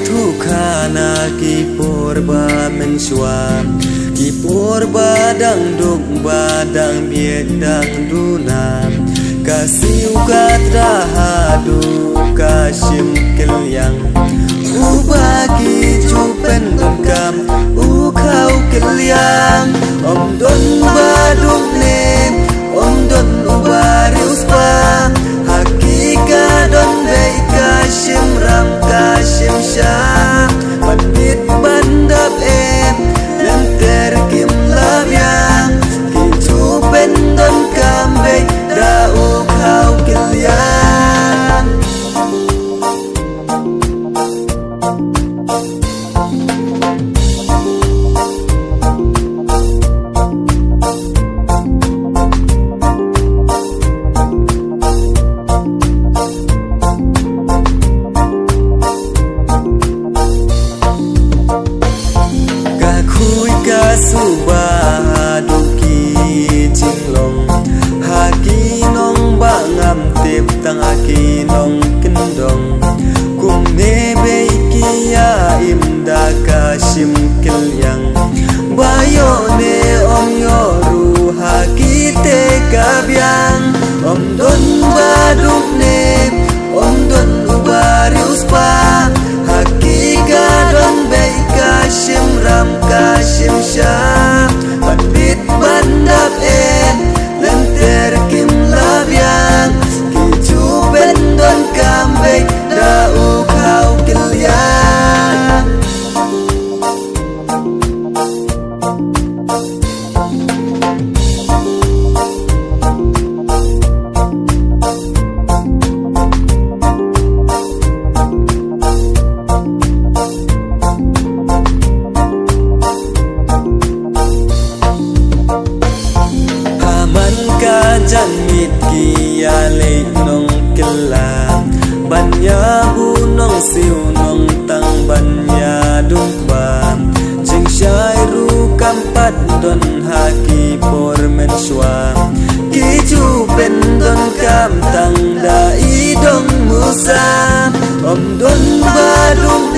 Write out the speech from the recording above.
thu khana ki porba men swam ki porba dang duk ba dang biet dang dunam kasiu katra hadu kasim kelyang ubagi chupen dungkam ukau kelyang om don baduk ne om don ubari uspa hakika don bei kasim ram kasim syam pandit bandap lenter kim labyang ki chupen don kambe da ukau kelyang suba duki jinglong haki nong bangam tip tang haki nong kendong kum nebe kia imda kasim kelyang bayo ne om yoru haki te kabyang om don baduk ne om don ubari uspa haki gadon bei kasim ram kasim syam pandit bandap lenter kim labyang ki chupen don kambe da ukau kelyang jan mit kia lệ nong kelang banya nong siu nong tang banya dung bam jing shai ru kampat don haki por men swam ki chu pen don kam tang da i dong musa om don ba dung